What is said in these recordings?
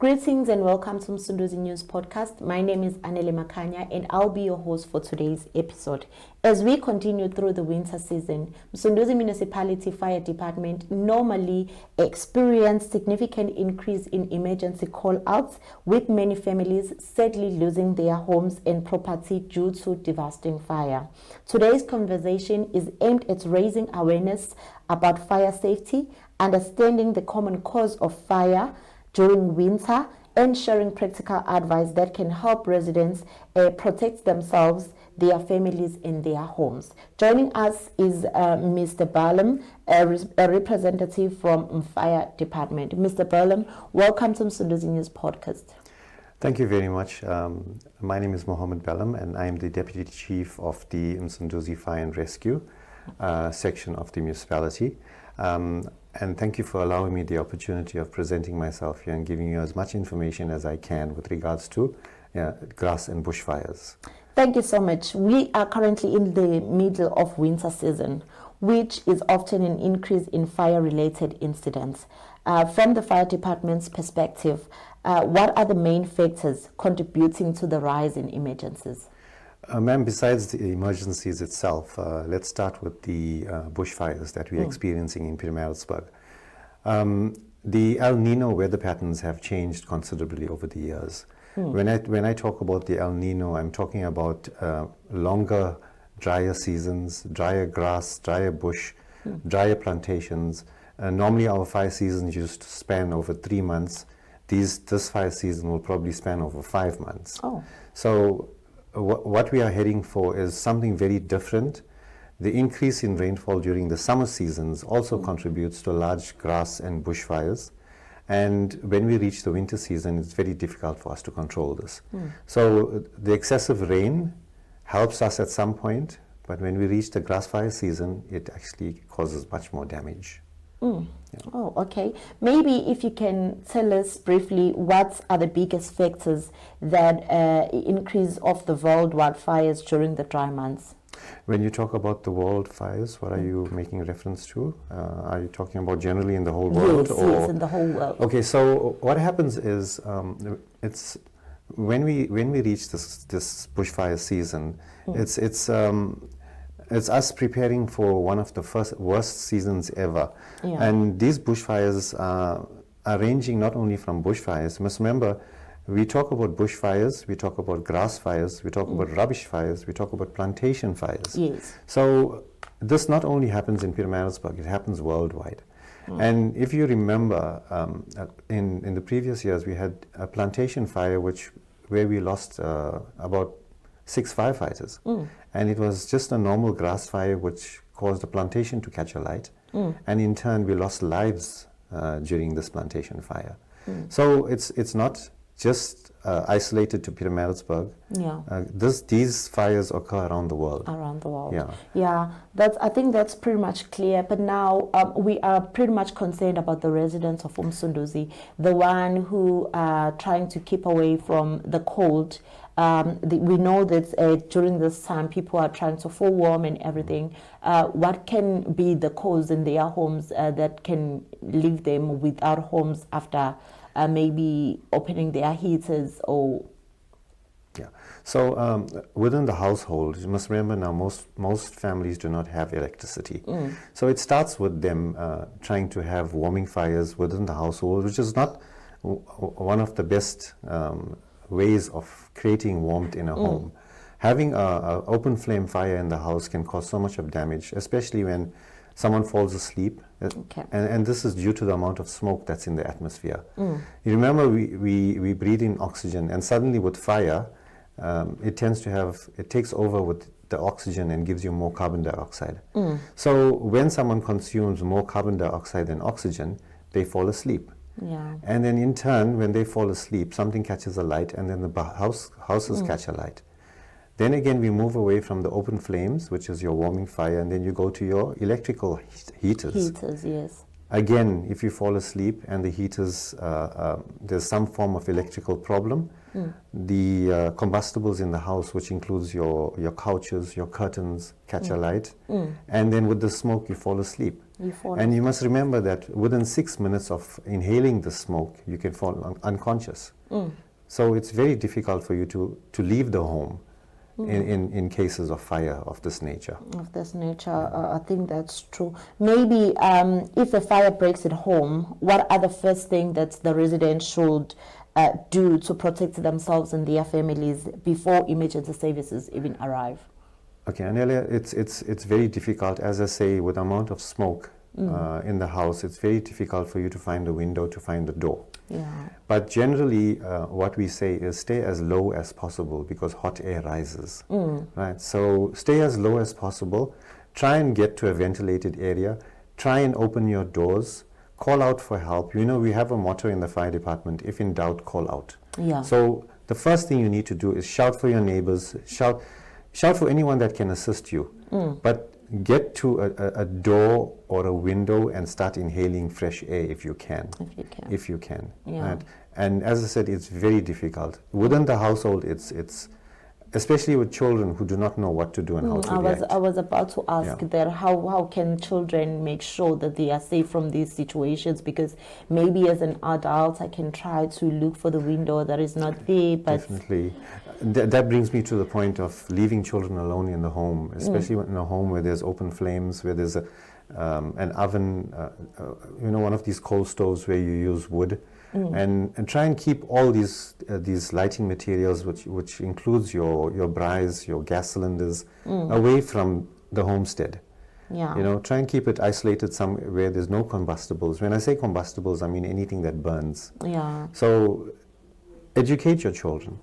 Greetings and welcome to Msunduzi News Podcast. My name is Anele Makanya and I'll be your host for today's episode. As we continue through the winter season, Msunduzi Municipality Fire Department normally experience significant increase in emergency call-outs, with many families sadly losing their homes and property due to devastating fire. Today's conversation is aimed at raising awareness about fire safety, understanding the common cause of fire during winter, and sharing practical advice that can help residents protect themselves, their families, and their homes. Joining us is Mr. Ballim, a representative from Fire Department. Mr. Ballim, welcome to Msunduzi News Podcast. Thank you very much. My name is Mohammed Ballim and I am the Deputy Chief of the Msunduzi Fire and Rescue section of the municipality. And thank you for allowing me the opportunity of presenting myself here and giving you as much information as I can with regards to grass and bushfires. Thank you so much. We are currently in the middle of winter season, which is often an increase in fire-related incidents. From the fire department's perspective, what are the main factors contributing to the rise in emergencies? Ma'am, besides the emergencies itself, let's start with the bushfires that we're experiencing in Pietermaritzburg. The El Nino weather patterns have changed considerably over the years. When I talk about the El Nino, I'm talking about longer, drier seasons, drier grass, drier bush, drier plantations. Normally our fire seasons used to span over 3 months. This fire season will probably span over 5 months. So what we are heading for is something very different. The increase in rainfall during the summer seasons also contributes to large grass and bushfires. And when we reach the winter season, it's very difficult for us to control this. So the excessive rain helps us at some point, but when we reach the grass fire season, it actually causes much more damage. Oh, okay. Maybe if you can tell us briefly what are the biggest factors that increase of the worldwide fires during the dry months? When you talk about the world fires, what are you making reference to? Are you talking about generally in the whole world? Yes, in the whole world. Okay, so what happens is it's when we reach this bushfire season, it's us preparing for one of the worst seasons ever. And these bushfires are ranging not only from bushfires. You must remember, we talk about bushfires, we talk about grass fires, we talk about rubbish fires, we talk about plantation fires. So this not only happens in Pietermaritzburg, it happens worldwide. And if you remember, in the previous years, we had a plantation fire where we lost about 6 firefighters. And it was just a normal grass fire which caused the plantation to catch alight. And in turn, we lost lives during this plantation fire. So it's not just isolated to Pietermaritzburg. These fires occur around the world. Around the world. I think that's pretty much clear. But now we are pretty much concerned about the residents of Msunduzi, the one who are trying to keep away from the cold. We know that during this time people are trying to fall warm and everything. What can be the cause in their homes that can leave them without homes after maybe opening their heaters or... So within the household, you must remember now most families do not have electricity. So it starts with them trying to have warming fires within the household, which is not one of the best ways of creating warmth in a home. Having an open flame fire in the house can cause so much of damage, especially when someone falls asleep. And this is due to the amount of smoke that's in the atmosphere. You remember we breathe in oxygen, and suddenly with fire, it takes over with the oxygen and gives you more carbon dioxide. So when someone consumes more carbon dioxide than oxygen, they fall asleep. And then in turn, when they fall asleep, something catches alight, and then the houses catch alight. Then again, we move away from the open flames, which is your warming fire, and then you go to your electrical heaters. Again, if you fall asleep and the heaters, there's some form of electrical problem, the combustibles in the house, which includes your couches, your curtains, catch alight, and then with the smoke, you fall asleep. You fall And you must remember that within 6 minutes of inhaling the smoke, you can fall unconscious. So it's very difficult for you to leave the home in cases of fire of this nature. Of this nature, I think that's true. Maybe if a fire breaks at home, what are the first thing that the residents should do to protect themselves and their families before emergency services even arrive? Okay, Anelia, it's very difficult. As I say, with the amount of smoke in the house, it's very difficult for you to find the window, to find the door. Yeah. But generally, what we say is stay as low as possible because hot air rises, right? So stay as low as possible. Try and get to a ventilated area. Try and open your doors. Call out for help. You know, we have a motto in the fire department, if in doubt, call out. Yeah. So the first thing you need to do is shout for your neighbors, shout for anyone that can assist you. But get to a door or a window and start inhaling fresh air if you can. If you can. Yeah. Right? And as I said, it's very difficult. Within the household, it's especially with children who do not know what to do and how to react. I was about to ask Yeah. that how can children make sure that they are safe from these situations? Because maybe as an adult, I can try to look for the window that is not there. But Definitely. That brings me to the point of leaving children alone in the home, especially in a home where there's open flames, where there's an oven, one of these coal stoves where you use wood. And try and keep all these lighting materials, which includes your braais, your gas cylinders, away from the homestead. yeah. You know, try and keep it isolated somewhere where there's no combustibles. When I say combustibles, I mean anything that burns. Yeah. So educate your children.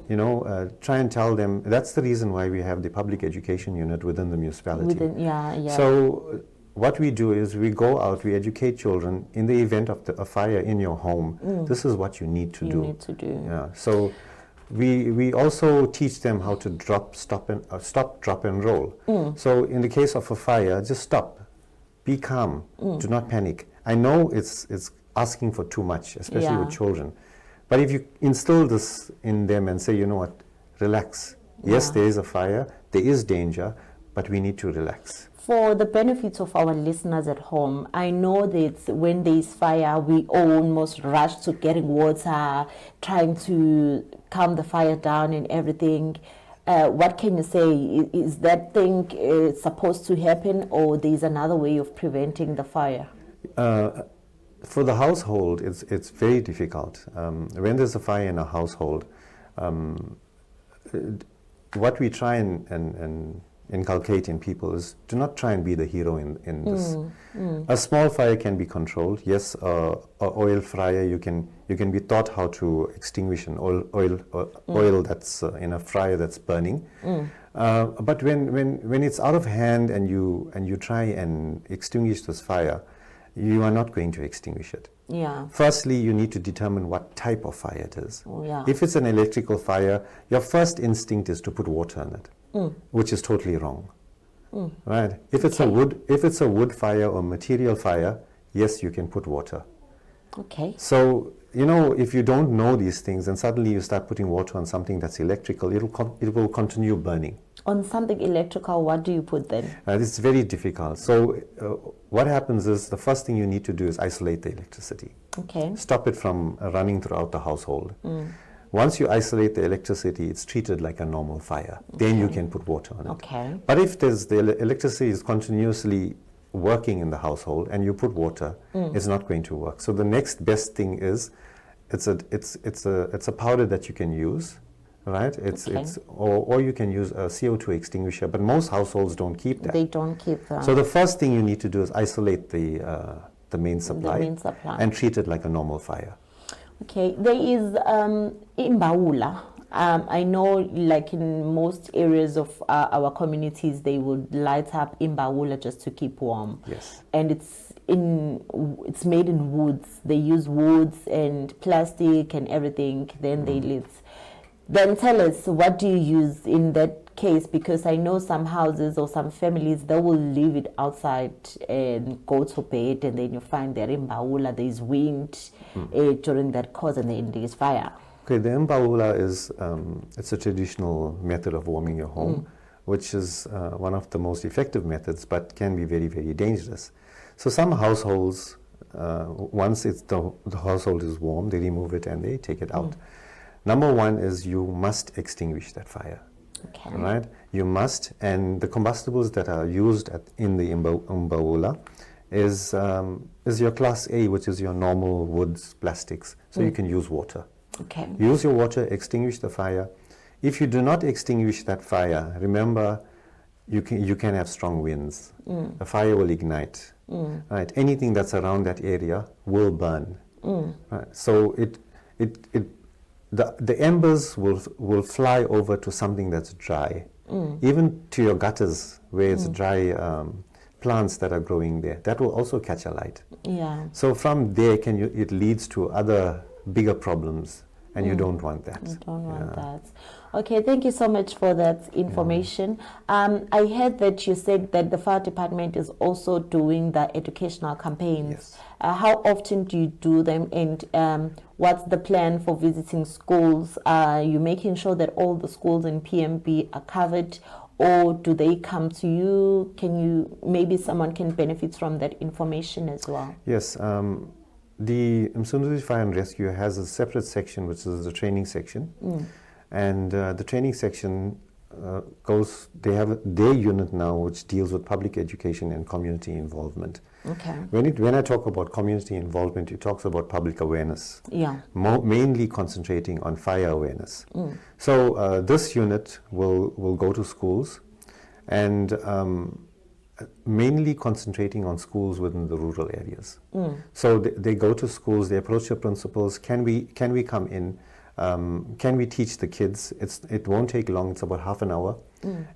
You know, try and tell them. That's the reason why we have the public education unit within the municipality. Yeah. So what we do is we go out, we educate children in the event of a fire in your home. This is what you need to do. You need to do. Yeah. So we also teach them how to stop, drop, and roll. So in the case of a fire, just stop, be calm, do not panic. I know it's asking for too much, especially with children. But if you instill this in them and say, you know what, relax. Yes, there is a fire, there is danger, but we need to relax. For the benefit of our listeners at home, I know that when there is fire, we almost rush to getting water, trying to calm the fire down and everything. What can you say? Is that thing supposed to happen, or there's another way of preventing the fire? For the household, it's very difficult. When there's a fire in a household, what we try and inculcate in people is do not try and be the hero in this. A small fire can be controlled. Yes, a oil fryer, you can be taught how to extinguish an oil that's in a fryer that's burning. But when it's out of hand and you try and extinguish this fire, you are not going to extinguish it. Yeah. Firstly, you need to determine what type of fire it is. Oh, yeah. If it's an electrical fire, your first instinct is to put water in it, which is totally wrong. Right? If it's a wood fire or material fire, yes, you can put water. Okay. So, you know, if you don't know these things and suddenly you start putting water on something that's electrical, it will continue burning. On something electrical, what do you put then? It's very difficult. So what happens is the first thing you need to do is isolate the electricity. Okay. Stop it from running throughout the household. Once you isolate the electricity, it's treated like a normal fire. Then you can put water on it. Okay. But if the electricity is continuously working in the household and you put water, it's not going to work. So the next best thing is it's a powder that you can use. Right, or you can use a CO2 extinguisher, but most households don't keep that. They don't keep that. So the first thing you need to do is isolate the main supply, and treat it like a normal fire. Okay, there is imbawula. I know, like in most areas of our communities, they would light up imbawula just to keep warm. Yes, and it's made in woods. They use woods and plastic and everything. Then they lit. Then tell us, what do you use in that case? Because I know some houses or some families, they will leave it outside and go to bed, and then you find there in Baula, there's wind during that cause, and then there's fire. Okay, the imbawula is it's a traditional method of warming your home, which is one of the most effective methods, but can be very, very dangerous. So some households, once the household is warm, they remove it and they take it out. Number one is you must extinguish that fire. Okay. Right? You must, and the combustibles that are used in the umbawula is your class A, which is your normal woods, plastics. So you can use water. Okay. Use your water, extinguish the fire. If you do not extinguish that fire, remember, you can have strong winds. The fire will ignite. Right? Anything that's around that area will burn. Right? So the embers will fly over to something that's dry, even to your gutters where it's dry plants that are growing there. That will also catch a light. Yeah. So from there, it leads to other bigger problems, and you don't want that. You don't want that. Okay, thank you so much for that information. I heard that you said that the fire department is also doing the educational campaigns. Yes. How often do you do them, and what's the plan for visiting schools? Are you making sure that all the schools in PMB are covered, or do they come to you? Maybe someone can benefit from that information as well? Yes. The Msunduzi Fire and Rescue has a separate section, which is the training section. And the training section they have their unit now, which deals with public education and community involvement. Okay. When I talk about community involvement, it talks about public awareness. Yeah. Mainly concentrating on fire awareness. So this unit will go to schools and mainly concentrating on schools within the rural areas. So they go to schools, they approach the principals, can we come in? Can we teach the kids? It won't take long, it's about half an hour.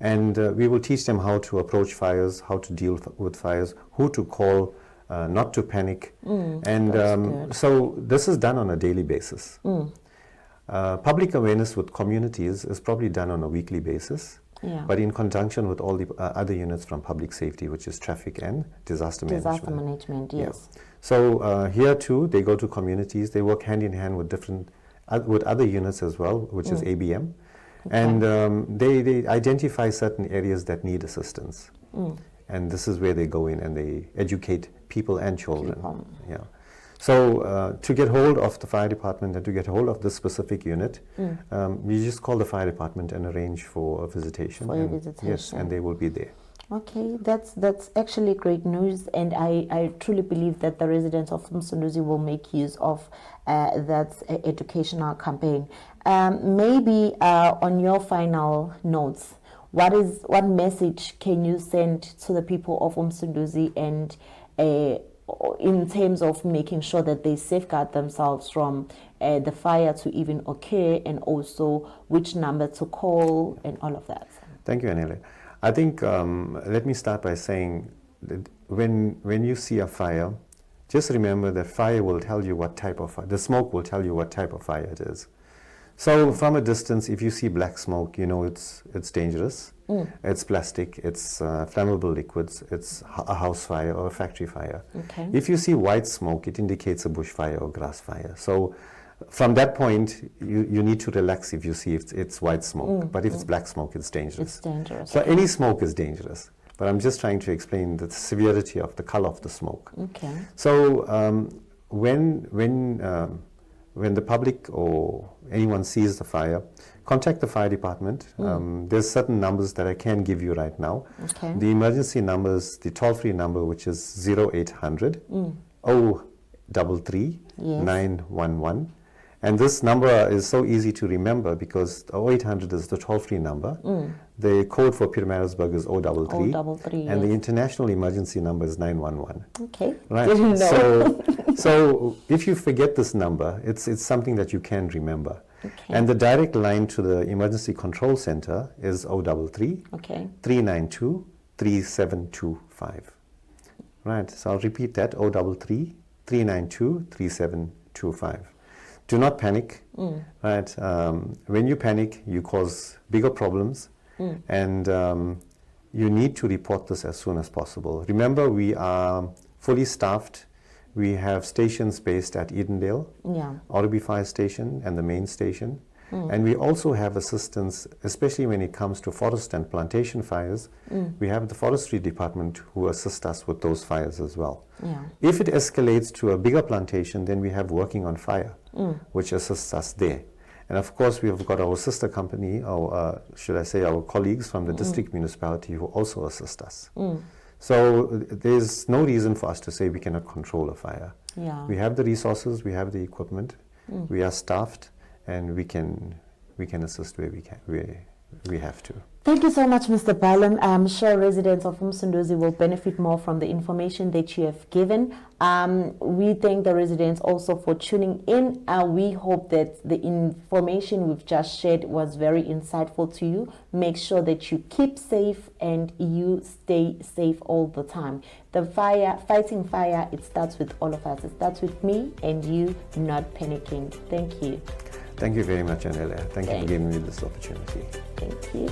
And we will teach them how to approach fires, how to deal with fires, who to call, not to panic. And so this is done on a daily basis. Public awareness with communities is probably done on a weekly basis. Yeah. But in conjunction with all the other units from public safety, which is traffic and disaster management. Disaster management, yes. Yeah. So here too, they go to communities, they work hand in hand with with other units as well, which is ABM. Okay. And they identify certain areas that need assistance. And this is where they go in and they educate people and children. Yeah. So to get hold of the fire department and to get hold of this specific unit, you just call the fire department and arrange for a visitation. For a visitation. Yes, and they will be there. Okay, that's actually great news, and I truly believe that the residents of Msunduzi will make use of that educational campaign. Maybe on your final notes, what message can you send to the people of Msunduzi, and in terms of making sure that they safeguard themselves from the fire to even occur, and also which number to call and all of that? Thank you, Anele. I think, let me start by saying that when you see a fire, just remember that fire will tell you what type of fire, the smoke will tell you what type of fire it is. So from a distance, if you see black smoke, you know it's dangerous. It's plastic, it's flammable liquids, it's a house fire or a factory fire. Okay. If you see white smoke, it indicates a bush fire or grass fire. So from that point, you need to relax if you see it's white smoke. But if it's black smoke, it's dangerous. It's dangerous. So any smoke is dangerous. But I'm just trying to explain the severity of the color of the smoke. Okay. So when the public or anyone sees the fire, contact the fire department. There's certain numbers that I can give you right now. Okay. The emergency numbers, the toll-free number, which is 0800 033 911. And this number is so easy to remember because 0800 is the toll-free number. The code for Pietermaritzburg is 033. And the international emergency number is 911. Okay. Right. Didn't know. So if you forget this number, it's something that you can remember. Okay. And the direct line to the emergency control center is 033 392 3725. Right. So I'll repeat that: 033 392 3725. Do not panic. Right. When you panic, you cause bigger problems, and you need to report this as soon as possible. Remember, we are fully staffed. We have stations based at Edendale, Orby Fire Station, and the main station. And we also have assistance, especially when it comes to forest and plantation fires. We have the forestry department who assist us with those fires as well. Yeah. If it escalates to a bigger plantation, then we have working on fire, which assists us there. And of course, we have got our sister company, or should I say our colleagues from the district municipality who also assist us. So there's no reason for us to say we cannot control a fire. Yeah. We have the resources, we have the equipment, we are staffed, and we can assist where we have to. Thank you so much, Mr. Ballim. I'm sure residents of Msunduzi will benefit more from the information that you have given. We thank the residents also for tuning in. We hope that the information we've just shared was very insightful to you. Make sure that you keep safe and you stay safe all the time. Fighting fire, it starts with all of us. It starts with me and you not panicking. Thank you. Thank you very much, Anela. Thank you for giving me this opportunity. Thank you.